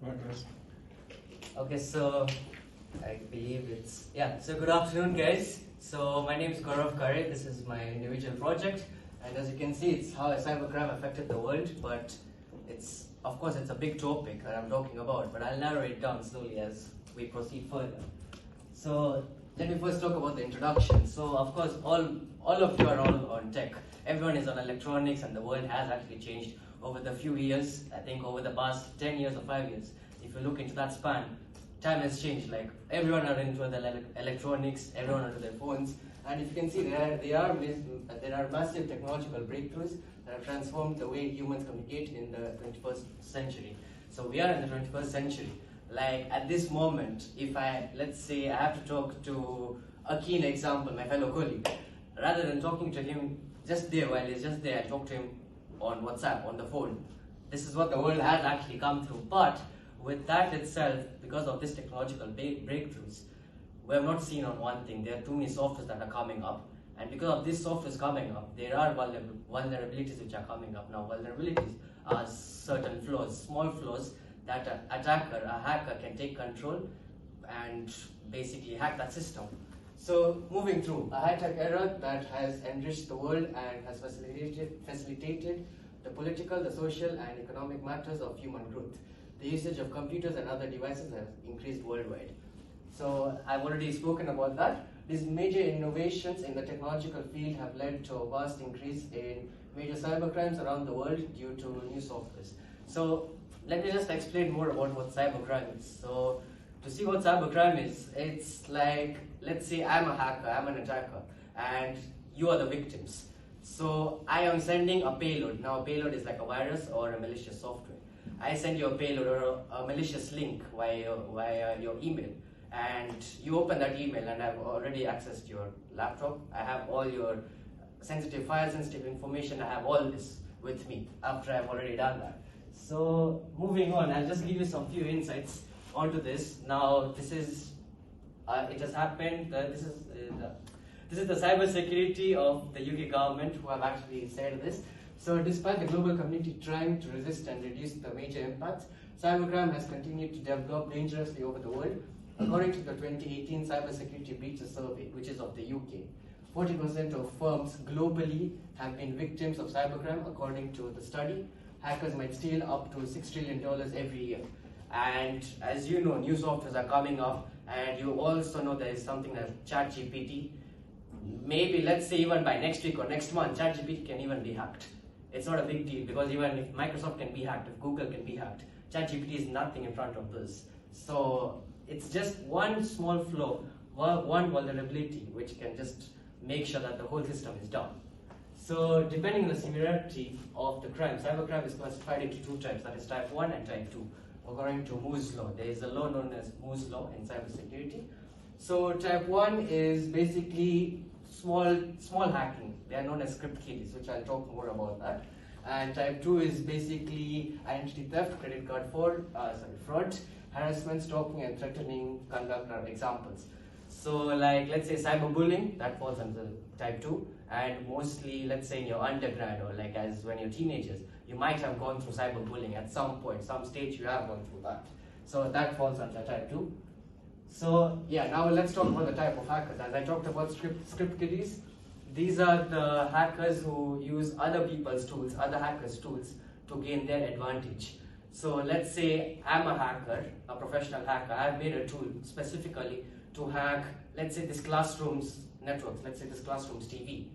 Progress. Okay, so I believe it's So good afternoon, guys. So my name is Gaurav Kare. This is my individual project, and as you can see, it's how cybercrime affected the world. But it's of course it's a big topic that I'm talking about, but I'll narrow it down slowly as we proceed further. So let me first talk about the introduction. So of course, all of you are all on tech. Everyone is on electronics, and the world has actually changed over the few years. I think over the past 10 years or 5 years, if you look into that span, time has changed. Like everyone are into the electronics, everyone are into their phones, and if you can see, there are massive technological breakthroughs that have transformed the way humans communicate in the 21st century. So we are in the 21st century. Like at this moment, if let's say I have to talk to a keen example, my fellow colleague, rather than talking to him just there while he's just there, I talk to him on WhatsApp, on the phone. This is what the world has actually come through. But with that itself, because of this technological breakthroughs, we have not seen on one thing. There are too many softwares that are coming up, and because of these softwares coming up, there are vulnerabilities which are coming up. Now, vulnerabilities are certain flaws, small flaws that a hacker can take control and basically hack that system. So moving through, a high-tech era that has enriched the world and has facilitated the political, the social and economic matters of human growth. The usage of computers and other devices has increased worldwide. So I've already spoken about that. These major innovations in the technological field have led to a vast increase in major cybercrimes around the world due to new softwares. So let me just explain more about what cybercrime is. So to see what cybercrime is, it's like, let's say I'm a hacker, I'm an attacker, and you are the victims. So I am sending a payload. Now a payload is like a virus or a malicious software. I send you a payload or a malicious link via your email, and you open that email, and I've already accessed your laptop. I have all your sensitive files, sensitive information. I have all this with me after I've already done that. So moving on, I'll just give you some few insights onto this. Now this is it has happened. This is the cybersecurity of the UK government who have actually said this. So despite the global community trying to resist and reduce the major impacts, cybercrime has continued to develop dangerously over the world. According to the 2018 Cybersecurity Breaches Survey, which is of the UK, 40% of firms globally have been victims of cybercrime. According to the study, hackers might steal up to $6 trillion every year. And as you know, new softwares are coming up, and you also know there is something like ChatGPT. Maybe let's say even by next week or next month, ChatGPT can even be hacked. It's not a big deal, because even if Microsoft can be hacked, if Google can be hacked, ChatGPT is nothing in front of this. So it's just one small flaw, one vulnerability, which can just make sure that the whole system is down. So depending on the severity of the crime, cybercrime is classified into two types, that is type 1 and type 2. According to Moore's law, there is a law known as Moore's law in cybersecurity. So type 1 is basically small hacking. They are known as script kiddies, which I'll talk more about that. And type 2 is basically identity theft, credit card fraud, harassment, stalking, and threatening conduct are examples. So like, let's say cyberbullying, that falls under type 2. And mostly, let's say in your undergrad, or like as when you're teenagers, you might have gone through cyberbullying at some point, some stage you have gone through that. So that falls under type 2. So yeah, now let's talk about the type of hackers. As I talked about script kiddies, these are the hackers who use other people's tools, other hackers' tools, to gain their advantage. So let's say I'm a hacker, a professional hacker. I've made a tool specifically to hack, let's say, this classroom's networks, let's say this classroom's TV.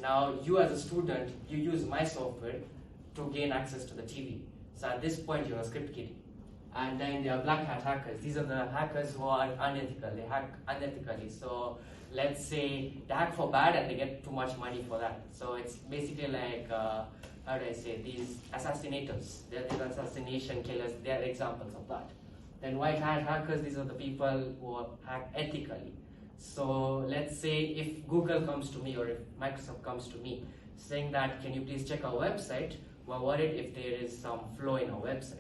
Now you as a student, you use my software to gain access to the TV. So at this point, you're a script kiddie. And then there are black hat hackers. These are the hackers who are unethical. They hack unethically. So let's say they hack for bad and they get too much money for that. So it's basically like, how do I say, these assassinators. They're these assassination killers. They're examples of that. Then white hat hackers, these are the people who hack ethically. So let's say if Google comes to me, or if Microsoft comes to me saying that, can you please check our website? We're worried if there is some flaw in our website.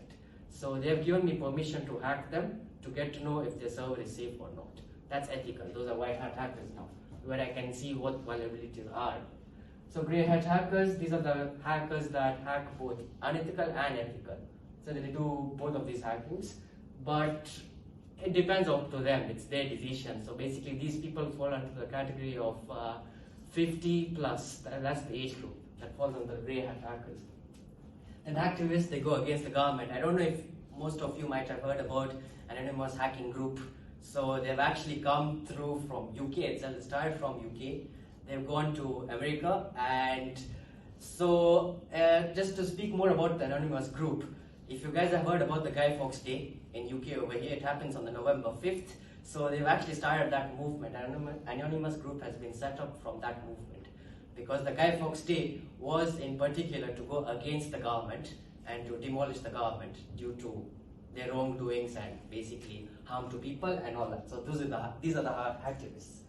So they have given me permission to hack them to get to know if their server is safe or not. That's ethical. Those are white hat hackers now, where I can see what vulnerabilities are. So grey hat hackers, these are the hackers that hack both unethical and ethical. So they do both of these hackings. but it depends up to them. It's their decision. So basically, these people fall under the category of 50 plus. That's the age group that falls under the grey hat hackers. And activists, they go against the government. I don't know if most of you might have heard about anonymous hacking group. So they've actually come through from UK itself. It started from UK. They've gone to America, and so just to speak more about the anonymous group, if you guys have heard about the Guy Fawkes Day in UK over here, it happens on the November 5th. So they've actually started that movement. Anonymous group has been set up from that movement because the Guy Fawkes Day was in particular to go against the government and to demolish the government due to their wrongdoings and basically harm to people and all that. So these are the activists.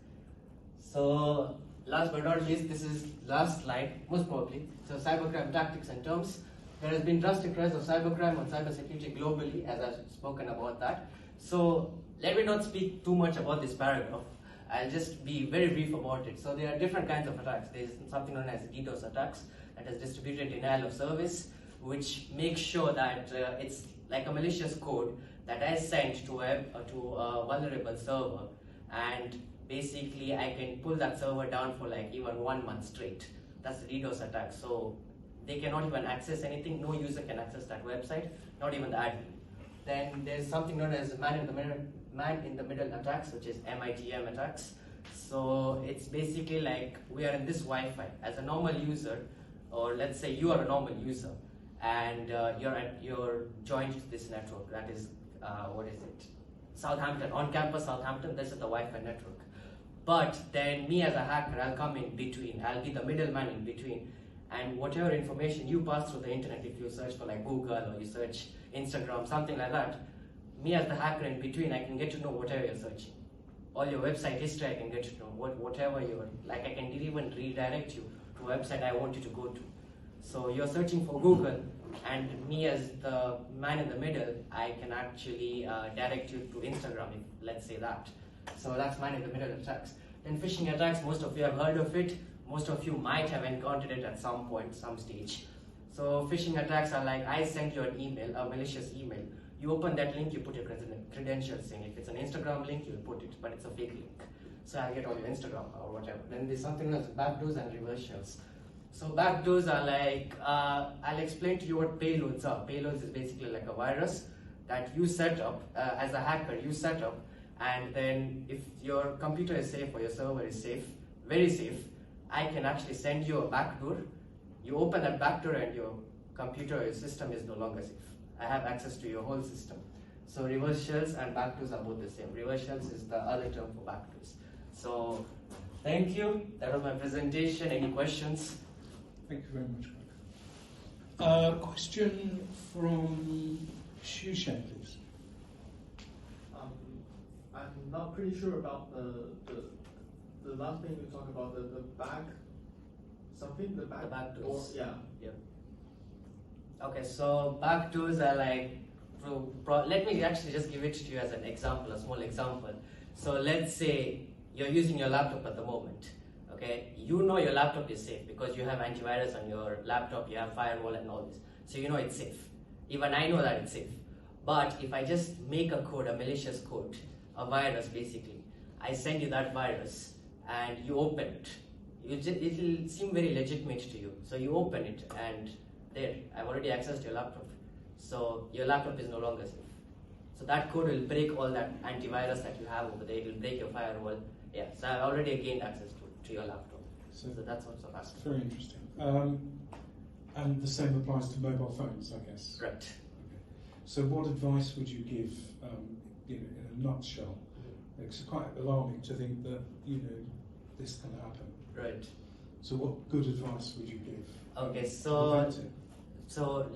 So last but not least, this is last slide, most probably. So cybercrime tactics and terms. There has been drastic rise of cybercrime and cybersecurity globally, as I've spoken about that. So let me not speak too much about this paragraph. I'll just be very brief about it. So there are different kinds of attacks. There's something known as DDoS attacks, that is distributed denial of service, which makes sure that it's like a malicious code that I sent to a vulnerable server, and basically I can pull that server down for like even 1 month straight. That's the DDoS attack. So they cannot even access anything. No user can access that website, not even the admin. Then there's something known as man in the middle attacks, which is MITM attacks. So it's basically like we are in this Wi-Fi as a normal user, or let's say you are a normal user, and you're joined to this network. That is what is it? Southampton, on campus Southampton. This is the Wi-Fi network. But then me as a hacker, I'll come in between. I'll be the middleman in between. And whatever information you pass through the internet, if you search for like Google or you search Instagram, something like that, me as the hacker in between, I can get to know whatever you're searching. All your website history, I can get to know whatever you're, like I can even redirect you to a website I want you to go to. So you're searching for Google, and me as the man in the middle, I can actually direct you to Instagram, if, let's say that. So that's man in the middle attacks. Then phishing attacks, most of you have heard of it. Most of you might have encountered it at some point, some stage. So phishing attacks are like, I sent you an email, a malicious email. You open that link, you put your credentials in. If it's an Instagram link, you'll put it, but it's a fake link. So I'll get all your Instagram or whatever. Then there's something else, backdoors and reverse shells. So backdoors are like, I'll explain to you what payloads are. Payloads is basically like a virus that you set up, as a hacker, you set up, and then if your computer is safe or your server is safe, very safe, I can actually send you a backdoor. You open that backdoor and your computer or your system is no longer safe. I have access to your whole system. So reverse shells and backdoors are both the same. Reverse shells is the other term for backdoors. So thank you. That was my presentation. Any questions? Thank you very much, Greg. Question from Shushan, please. I'm not pretty sure about the last thing you talked about, the back something, the back door. Yeah. Yep. Okay, so backdoors are like, let me actually just give it to you as an example, a small example. So let's say you're using your laptop at the moment. Okay, you know your laptop is safe because you have antivirus on your laptop, you have firewall and all this. So you know it's safe. Even I know that it's safe. But if I just make a code, a malicious code, a virus basically, I send you that virus and you open it. It will seem very legitimate to you. So you open it and there, I've already accessed your laptop. So your laptop is no longer safe. So that code will break all that antivirus that you have over there. It will break your firewall. Yeah, so I've already gained access to your laptop. So that's also fast. Very interesting. And the same applies to mobile phones, I guess. Right. Okay. So what advice would you give, in a nutshell? It's quite alarming to think that this can happen. Right. So what good advice would you give? Okay, so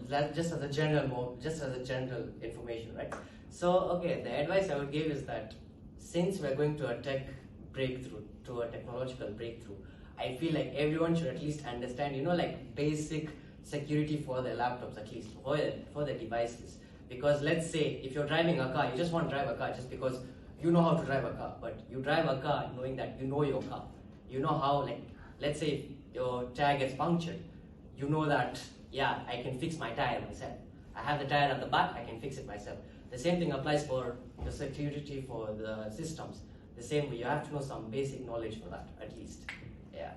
that just as a general information, right? So okay, the advice I would give is that since we're going to a tech breakthrough, to a technological breakthrough, I feel like everyone should at least understand, like basic security for their laptops, at least for their devices. Because let's say if you're driving a car, you just want to drive a car just because you know how to drive a car, but you drive a car knowing that you know your car. You know how, like, let's say if your tire gets punctured, you know that, yeah, I can fix my tire myself. I have the tire at the back, I can fix it myself. The same thing applies for the security for the systems. The same way, you have to know some basic knowledge for that, at least. Yeah.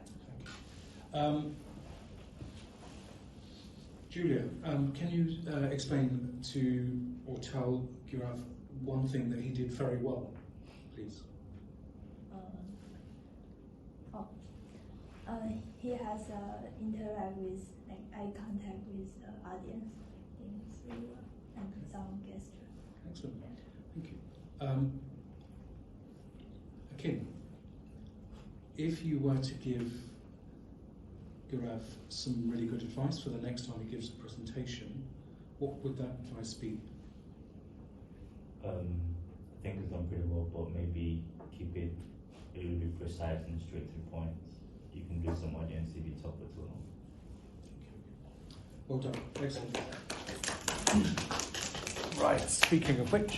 Julia, can you explain to or tell Gaurav one thing that he did very well, please? He has interact with, like, eye contact with the audience through and some gesture. Excellent. Thank you. Akin, if you were to give Gaurav some really good advice for the next time he gives a presentation, what would that advice be? I think it's done pretty well, but maybe keep it a little bit precise and straight to the point. You can do some audience if you talk for too long. Well done. Excellent. Right, speaking of which,